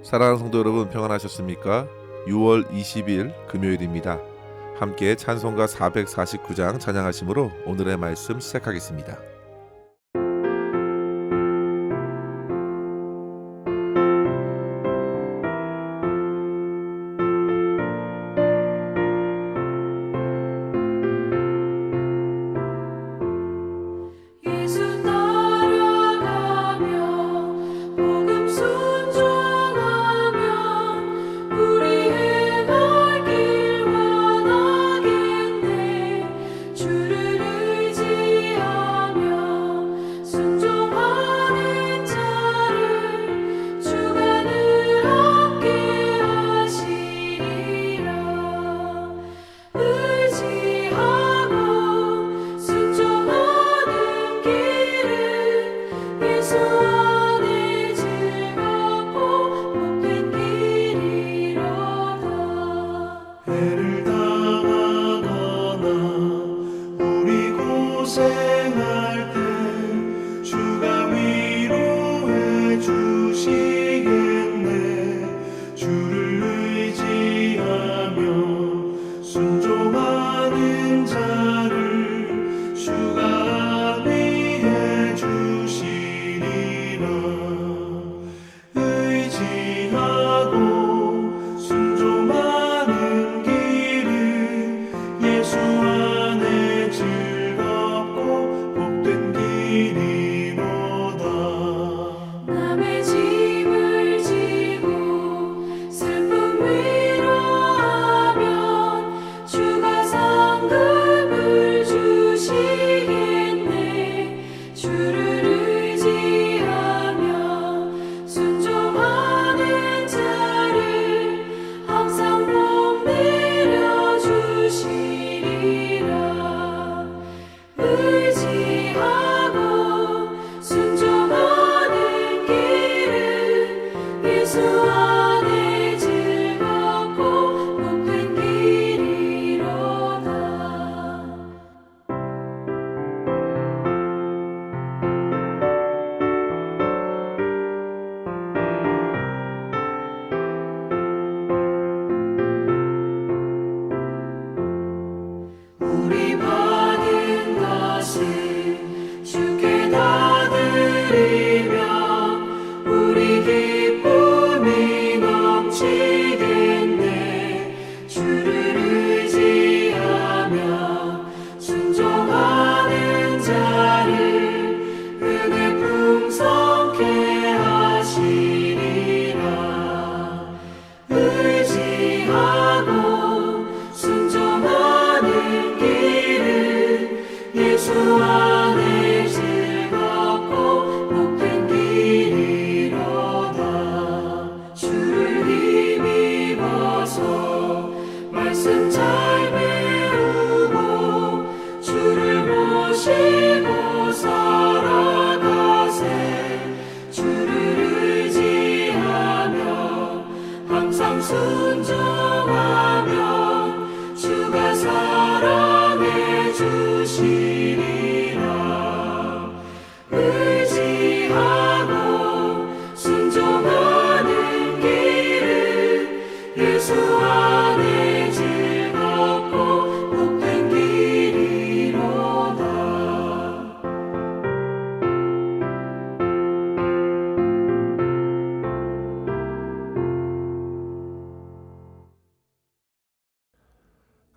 사랑하는 성도 여러분, 평안하셨습니까? 6월 20일 금요일입니다. 함께 찬송가 449장 찬양하심으로 오늘의 말씀 시작하겠습니다.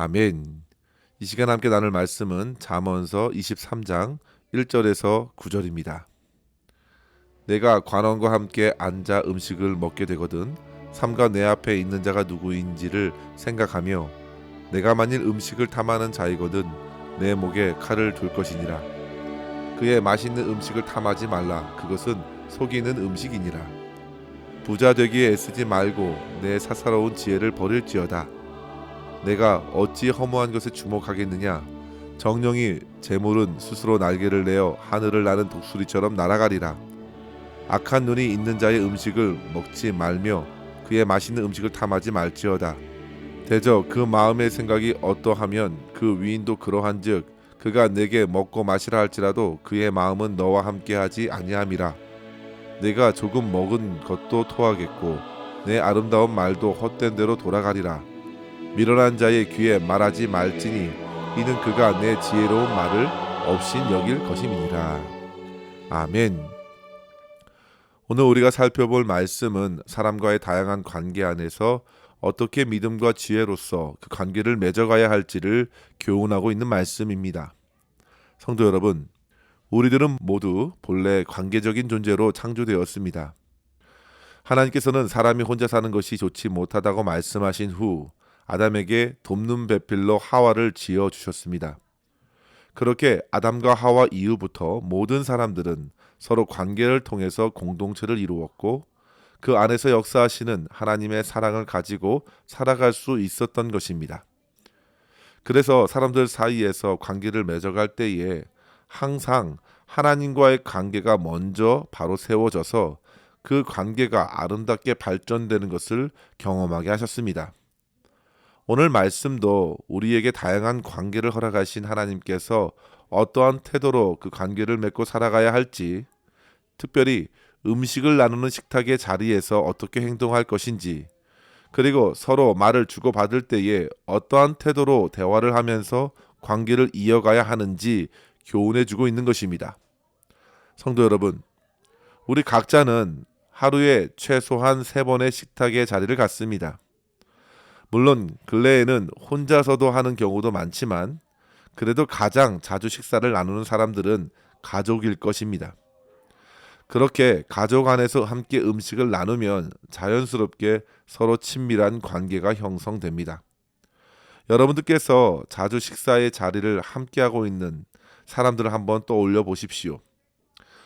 아멘. 이 시간 함께 나눌 말씀은 잠언서 23장 1절에서 9절입니다. 내가 관원과 함께 앉아 음식을 먹게 되거든 삼가 내 앞에 있는 자가 누구인지를 생각하며 내가 만일 음식을 탐하는 자이거든 내 목에 칼을 둘 것이니라. 그의 맛있는 음식을 탐하지 말라. 그것은 속이는 음식이니라. 부자 되기에 애쓰지 말고 내 사사로운 지혜를 버릴지어다. 내가 어찌 허무한 것에 주목하겠느냐. 정령이 재물은 스스로 날개를 내어 하늘을 나는 독수리처럼 날아가리라. 악한 눈이 있는 자의 음식을 먹지 말며 그의 맛있는 음식을 탐하지 말지어다. 대저 그 마음의 생각이 어떠하면 그 위인도 그러한즉 그가 내게 먹고 마시라 할지라도 그의 마음은 너와 함께하지 아니함이라. 내가 조금 먹은 것도 토하겠고 내 아름다운 말도 헛된 대로 돌아가리라. 미련한 자의 귀에 말하지 말지니 이는 그가 내 지혜로운 말을 없인 여길 것임이니라. 아멘. 오늘 우리가 살펴볼 말씀은 사람과의 다양한 관계 안에서 어떻게 믿음과 지혜로서 그 관계를 맺어가야 할지를 교훈하고 있는 말씀입니다. 성도 여러분, 우리들은 모두 본래 관계적인 존재로 창조되었습니다. 하나님께서는 사람이 혼자 사는 것이 좋지 못하다고 말씀하신 후 아담에게 돕는 배필로 하와를 지어 주셨습니다. 그렇게 아담과 하와 이후부터 모든 사람들은 서로 관계를 통해서 공동체를 이루었고 그 안에서 역사하시는 하나님의 사랑을 가지고 살아갈 수 있었던 것입니다. 그래서 사람들 사이에서 관계를 맺어갈 때에 항상 하나님과의 관계가 먼저 바로 세워져서 그 관계가 아름답게 발전되는 것을 경험하게 하셨습니다. 오늘 말씀도 우리에게 다양한 관계를 허락하신 하나님께서 어떠한 태도로 그 관계를 맺고 살아가야 할지, 특별히 음식을 나누는 식탁의 자리에서 어떻게 행동할 것인지, 그리고 서로 말을 주고받을 때에 어떠한 태도로 대화를 하면서 관계를 이어가야 하는지 교훈해주고 있는 것입니다. 성도 여러분, 우리 각자는 하루에 최소한 3번의 식탁의 자리를 갖습니다. 물론 근래에는 혼자서도 하는 경우도 많지만 그래도 가장 자주 식사를 나누는 사람들은 가족일 것입니다. 그렇게 가족 안에서 함께 음식을 나누면 자연스럽게 서로 친밀한 관계가 형성됩니다. 여러분들께서 자주 식사의 자리를 함께하고 있는 사람들을 한번 떠올려 보십시오.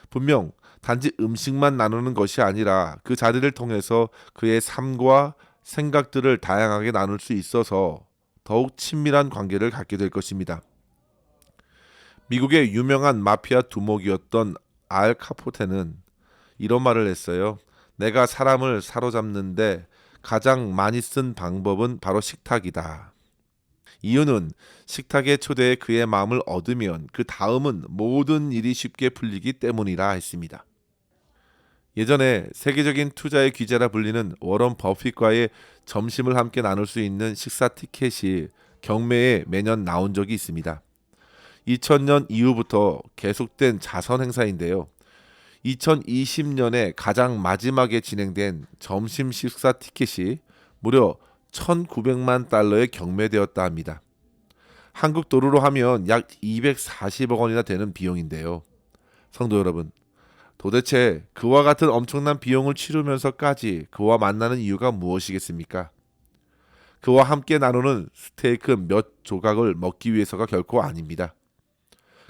분명 단지 음식만 나누는 것이 아니라 그 자리를 통해서 그의 삶과 생각들을 다양하게 나눌 수 있어서 더욱 친밀한 관계를 갖게 될 것입니다. 미국의 유명한 마피아 두목이었던 알 카포테는 이런 말을 했어요. 내가 사람을 사로잡는데 가장 많이 쓴 방법은 바로 식탁이다. 이유는 식탁의 초대에 그의 마음을 얻으면 그 다음은 모든 일이 쉽게 풀리기 때문이라 했습니다. 예전에 세계적인 투자의 귀재라 불리는 워런 버핏과의 점심을 함께 나눌 수 있는 식사 티켓이 경매에 매년 나온 적이 있습니다. 2000년 이후부터 계속된 자선 행사인데요. 2020년에 가장 마지막에 진행된 점심 식사 티켓이 무려 1900만 달러에 경매되었다 합니다. 한국 도로로 하면 약 240억 원이나 되는 비용인데요. 성도 여러분, 도대체 그와 같은 엄청난 비용을 치르면서까지 그와 만나는 이유가 무엇이겠습니까? 그와 함께 나누는 스테이크 몇 조각을 먹기 위해서가 결코 아닙니다.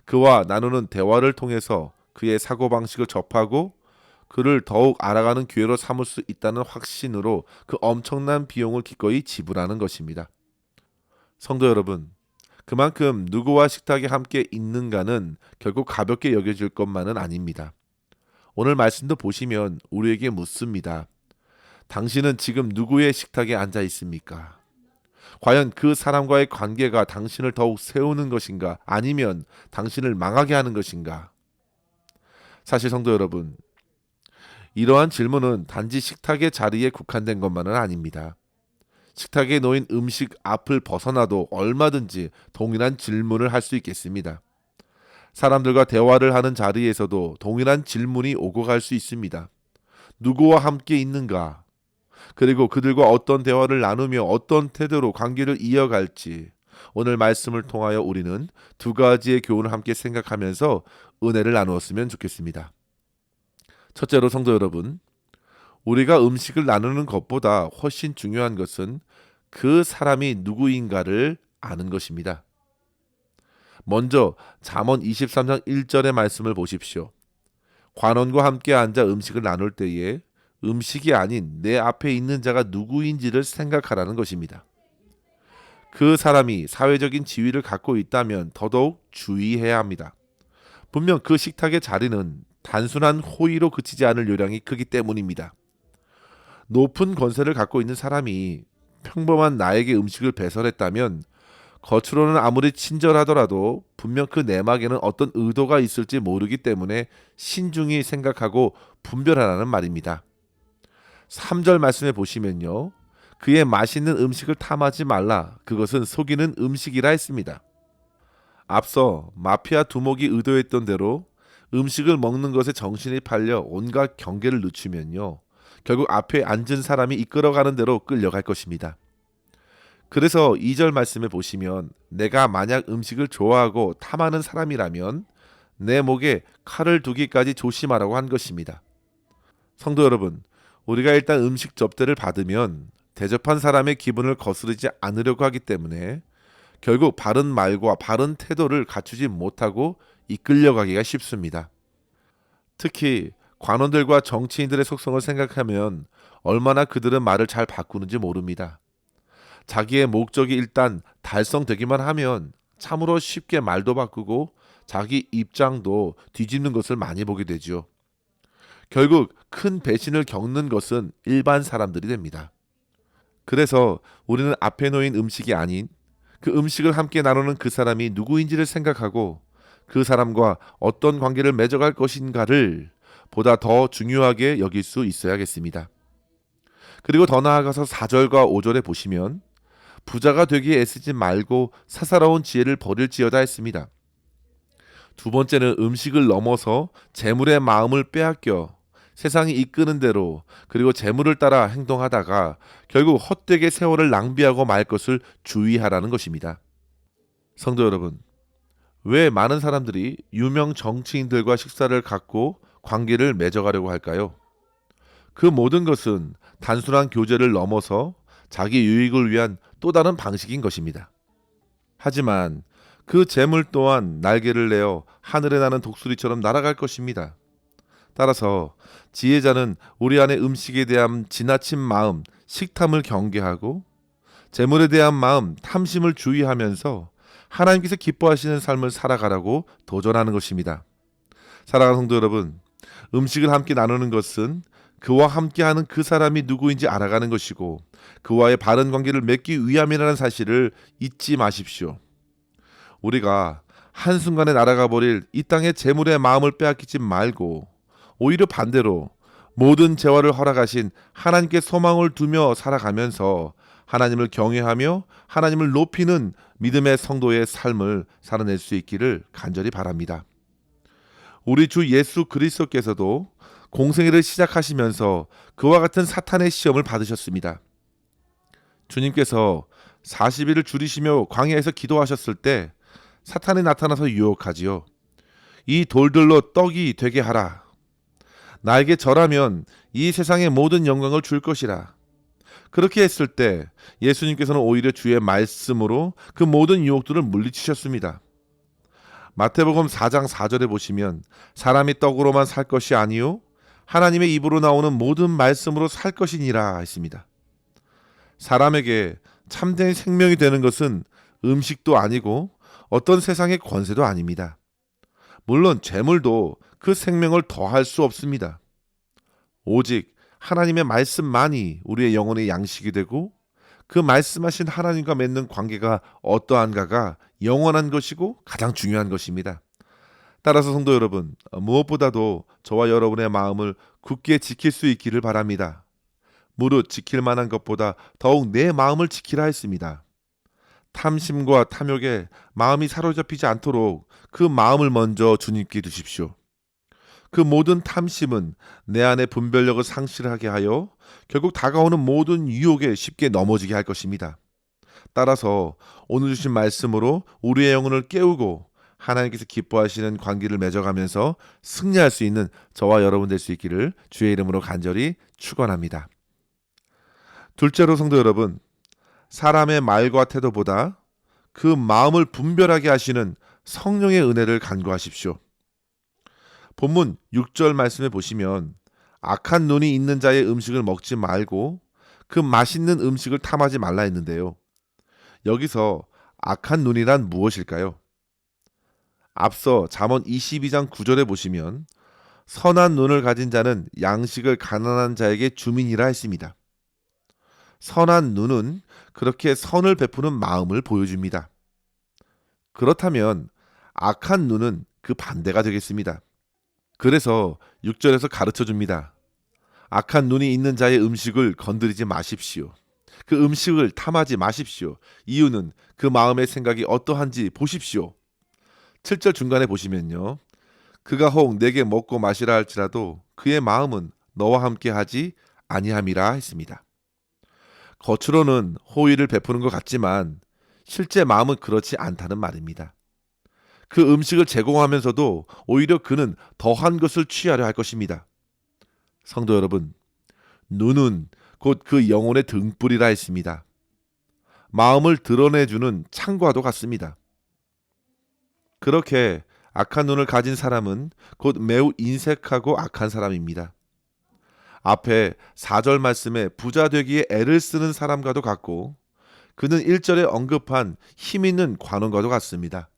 그와 나누는 대화를 통해서 그의 사고방식을 접하고 그를 더욱 알아가는 기회로 삼을 수 있다는 확신으로 그 엄청난 비용을 기꺼이 지불하는 것입니다. 성도 여러분, 그만큼 누구와 식탁에 함께 있는가는 결국 가볍게 여겨질 것만은 아닙니다. 오늘 말씀도 보시면 우리에게 묻습니다. 당신은 지금 누구의 식탁에 앉아 있습니까? 과연 그 사람과의 관계가 당신을 더욱 세우는 것인가? 아니면 당신을 망하게 하는 것인가? 사실 성도 여러분, 이러한 질문은 단지 식탁의 자리에 국한된 것만은 아닙니다. 식탁에 놓인 음식 앞을 벗어나도 얼마든지 동일한 질문을 할 수 있겠습니다. 사람들과 대화를 하는 자리에서도 동일한 질문이 오고 갈 수 있습니다. 누구와 함께 있는가? 그리고 그들과 어떤 대화를 나누며 어떤 태도로 관계를 이어갈지 오늘 말씀을 통하여 우리는 2가지의 교훈을 함께 생각하면서 은혜를 나누었으면 좋겠습니다. 첫째로 성도 여러분, 우리가 음식을 나누는 것보다 훨씬 중요한 것은 그 사람이 누구인가를 아는 것입니다. 먼저 잠언 23장 1절의 말씀을 보십시오. 관원과 함께 앉아 음식을 나눌 때에 음식이 아닌 내 앞에 있는 자가 누구인지를 생각하라는 것입니다. 그 사람이 사회적인 지위를 갖고 있다면 더더욱 주의해야 합니다. 분명 그 식탁의 자리는 단순한 호의로 그치지 않을 요량이 크기 때문입니다. 높은 권세를 갖고 있는 사람이 평범한 나에게 음식을 배설했다면 겉으로는 아무리 친절하더라도 분명 그 내막에는 어떤 의도가 있을지 모르기 때문에 신중히 생각하고 분별하라는 말입니다. 3절 말씀에 보시면요. 그의 맛있는 음식을 탐하지 말라. 그것은 속이는 음식이라 했습니다. 앞서 마피아 두목이 의도했던 대로 음식을 먹는 것에 정신이 팔려 온갖 경계를 늦추면요. 결국 앞에 앉은 사람이 이끌어가는 대로 끌려갈 것입니다. 그래서 2절 말씀에 보시면 내가 만약 음식을 좋아하고 탐하는 사람이라면 내 목에 칼을 두기까지 조심하라고 한 것입니다. 성도 여러분, 우리가 일단 음식 접대를 받으면 대접한 사람의 기분을 거스르지 않으려고 하기 때문에 결국 바른 말과 바른 태도를 갖추지 못하고 이끌려가기가 쉽습니다. 특히 관원들과 정치인들의 속성을 생각하면 얼마나 그들은 말을 잘 바꾸는지 모릅니다. 자기의 목적이 일단 달성되기만 하면 참으로 쉽게 말도 바꾸고 자기 입장도 뒤집는 것을 많이 보게 되죠. 결국 큰 배신을 겪는 것은 일반 사람들이 됩니다. 그래서 우리는 앞에 놓인 음식이 아닌 그 음식을 함께 나누는 그 사람이 누구인지를 생각하고 그 사람과 어떤 관계를 맺어갈 것인가를 보다 더 중요하게 여길 수 있어야겠습니다. 그리고 더 나아가서 4절과 5절에 보시면 부자가 되기에 애쓰지 말고 사사로운 지혜를 버릴지어다 했습니다. 두 번째는 음식을 넘어서 재물의 마음을 빼앗겨 세상이 이끄는 대로 그리고 재물을 따라 행동하다가 결국 헛되게 세월을 낭비하고 말 것을 주의하라는 것입니다. 성도 여러분, 왜 많은 사람들이 유명 정치인들과 식사를 갖고 관계를 맺어가려고 할까요? 그 모든 것은 단순한 교제를 넘어서 자기 유익을 위한 또 다른 방식인 것입니다. 하지만 그 재물 또한 날개를 내어 하늘에 나는 독수리처럼 날아갈 것입니다. 따라서 지혜자는 우리 안의 음식에 대한 지나친 마음, 식탐을 경계하고 재물에 대한 마음, 탐심을 주의하면서 하나님께서 기뻐하시는 삶을 살아가라고 도전하는 것입니다. 사랑하는 성도 여러분, 음식을 함께 나누는 것은 그와 함께하는 그 사람이 누구인지 알아가는 것이고 그와의 바른 관계를 맺기 위함이라는 사실을 잊지 마십시오. 우리가 한순간에 날아가 버릴 이 땅의 재물의 마음을 빼앗기지 말고 오히려 반대로 모든 재화를 허락하신 하나님께 소망을 두며 살아가면서 하나님을 경외하며 하나님을 높이는 믿음의 성도의 삶을 살아낼 수 있기를 간절히 바랍니다. 우리 주 예수 그리스도께서도 공생애를 시작하시면서 그와 같은 사탄의 시험을 받으셨습니다. 주님께서 40일을 줄이시며 광야에서 기도하셨을 때 사탄이 나타나서 유혹하지요. 이 돌들로 떡이 되게 하라. 나에게 절하면 이 세상의 모든 영광을 줄 것이라. 그렇게 했을 때 예수님께서는 오히려 주의 말씀으로 그 모든 유혹들을 물리치셨습니다. 마태복음 4장 4절에 보시면 사람이 떡으로만 살 것이 아니요 하나님의 입으로 나오는 모든 말씀으로 살 것이니라 했습니다. 사람에게 참된 생명이 되는 것은 음식도 아니고 어떤 세상의 권세도 아닙니다. 물론 재물도 그 생명을 더할 수 없습니다. 오직 하나님의 말씀만이 우리의 영혼의 양식이 되고 그 말씀하신 하나님과 맺는 관계가 어떠한가가 영원한 것이고 가장 중요한 것입니다. 따라서 성도 여러분, 무엇보다도 저와 여러분의 마음을 굳게 지킬 수 있기를 바랍니다. 무릇 지킬 만한 것보다 더욱 내 마음을 지키라 했습니다. 탐심과 탐욕에 마음이 사로잡히지 않도록 그 마음을 먼저 주님께 두십시오. 그 모든 탐심은 내 안의 분별력을 상실하게 하여 결국 다가오는 모든 유혹에 쉽게 넘어지게 할 것입니다. 따라서 오늘 주신 말씀으로 우리의 영혼을 깨우고 하나님께서 기뻐하시는 관계를 맺어가면서 승리할 수 있는 저와 여러분 될 수 있기를 주의 이름으로 간절히 축원합니다. 둘째로 성도 여러분, 사람의 말과 태도보다 그 마음을 분별하게 하시는 성령의 은혜를 간구하십시오. 본문 6절 말씀에 보시면 악한 눈이 있는 자의 음식을 먹지 말고 그 맛있는 음식을 탐하지 말라 했는데요. 여기서 악한 눈이란 무엇일까요? 앞서 잠언 22장 9절에 보시면 선한 눈을 가진 자는 양식을 가난한 자에게 주민이라 했습니다. 선한 눈은 그렇게 선을 베푸는 마음을 보여줍니다. 그렇다면 악한 눈은 그 반대가 되겠습니다. 그래서 6절에서 가르쳐 줍니다. 악한 눈이 있는 자의 음식을 건드리지 마십시오. 그 음식을 탐하지 마십시오. 이유는 그 마음의 생각이 어떠한지 보십시오. 7절 중간에 보시면요. 그가 혹 내게 먹고 마시라 할지라도 그의 마음은 너와 함께 하지 아니함이라 했습니다. 겉으로는 호의를 베푸는 것 같지만 실제 마음은 그렇지 않다는 말입니다. 그 음식을 제공하면서도 오히려 그는 더한 것을 취하려 할 것입니다. 성도 여러분, 눈은 곧 그 영혼의 등불이라 했습니다. 마음을 드러내주는 창과도 같습니다. 그렇게 악한 눈을 가진 사람은 곧 매우 인색하고 악한 사람입니다. 앞에 4절 말씀에 부자 되기에 애를 쓰는 사람과도 같고 그는 1절에 언급한 힘 있는 관원과도 같습니다.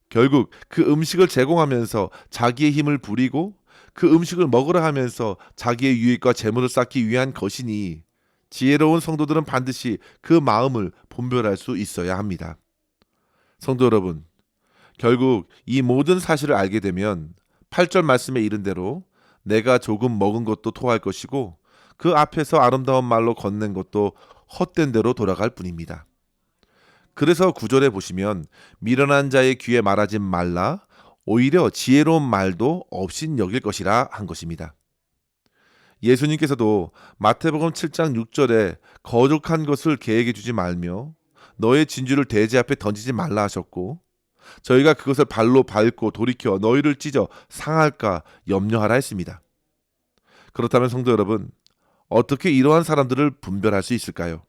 결국 그 음식을 제공하면서 자기의 힘을 부리고 그 음식을 먹으라 하면서 자기의 유익과 재물을 쌓기 위한 것이니 지혜로운 성도들은 반드시 그 마음을 분별할 수 있어야 합니다. 성도 여러분, 결국 이 모든 사실을 알게 되면 8절 말씀에 이른 대로 내가 조금 먹은 것도 토할 것이고 그 앞에서 아름다운 말로 건넨 것도 헛된 대로 돌아갈 뿐입니다. 그래서 9절에 보시면 미련한 자의 귀에 말하지 말라 오히려 지혜로운 말도 없인 여길 것이라 한 것입니다. 예수님께서도 마태복음 7장 6절에 거룩한 것을 계획해 주지 말며 너의 진주를 돼지 앞에 던지지 말라 하셨고 저희가 그것을 발로 밟고 돌이켜 너희를 찢어 상할까 염려하라 했습니다. 그렇다면 성도 여러분, 어떻게 이러한 사람들을 분별할 수 있을까요?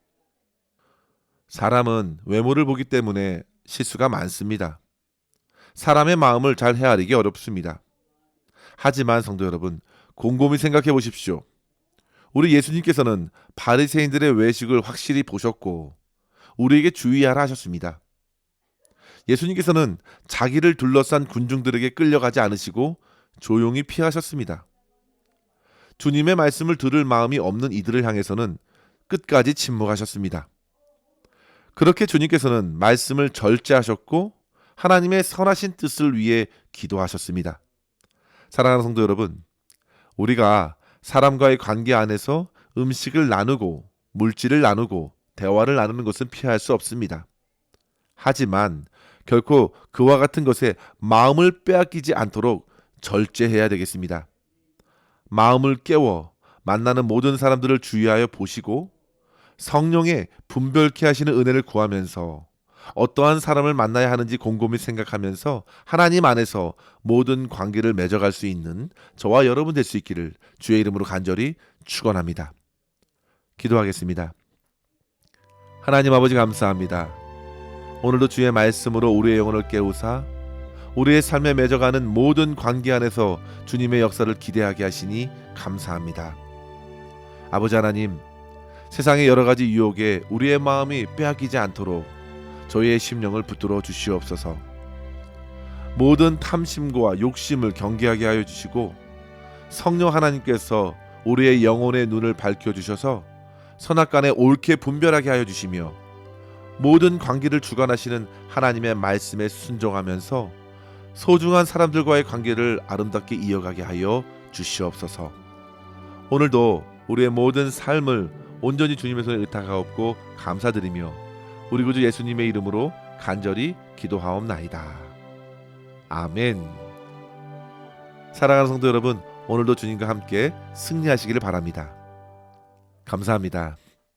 사람은 외모를 보기 때문에 실수가 많습니다. 사람의 마음을 잘 헤아리기 어렵습니다. 하지만 성도 여러분, 곰곰이 생각해 보십시오. 우리 예수님께서는 바리새인들의 외식을 확실히 보셨고 우리에게 주의하라 하셨습니다. 예수님께서는 자기를 둘러싼 군중들에게 끌려가지 않으시고 조용히 피하셨습니다. 주님의 말씀을 들을 마음이 없는 이들을 향해서는 끝까지 침묵하셨습니다. 그렇게 주님께서는 말씀을 절제하셨고 하나님의 선하신 뜻을 위해 기도하셨습니다. 사랑하는 성도 여러분, 우리가 사람과의 관계 안에서 음식을 나누고 물질을 나누고 대화를 나누는 것은 피할 수 없습니다. 하지만 결코 그와 같은 것에 마음을 빼앗기지 않도록 절제해야 되겠습니다. 마음을 깨워 만나는 모든 사람들을 주의하여 보시고 성령의 분별케 하시는 은혜를 구하면서 어떠한 사람을 만나야 하는지 곰곰이 생각하면서 하나님 안에서 모든 관계를 맺어갈 수 있는 저와 여러분 될 수 있기를 주의 이름으로 간절히 축원합니다. 기도하겠습니다. 하나님 아버지 감사합니다. 오늘도 주의 말씀으로 우리의 영혼을 깨우사 우리의 삶에 맺어가는 모든 관계 안에서 주님의 역사를 기대하게 하시니 감사합니다. 아버지 하나님, 세상의 여러 가지 유혹에 우리의 마음이 빼앗기지 않도록 저희의 심령을 붙들어 주시옵소서. 모든 탐심과 욕심을 경계하게 하여 주시고 성령 하나님께서 우리의 영혼의 눈을 밝혀주셔서 선악간에 옳게 분별하게 하여 주시며 모든 관계를 주관하시는 하나님의 말씀에 순종하면서 소중한 사람들과의 관계를 아름답게 이어가게 하여 주시옵소서. 오늘도 우리의 모든 삶을 온전히 주님의 손에 의탁하옵고 감사드리며 우리 구주 예수님의 이름으로 간절히 기도하옵나이다. 아멘. 사랑하는 성도 여러분, 오늘도 주님과 함께 승리하시기를 바랍니다. 감사합니다.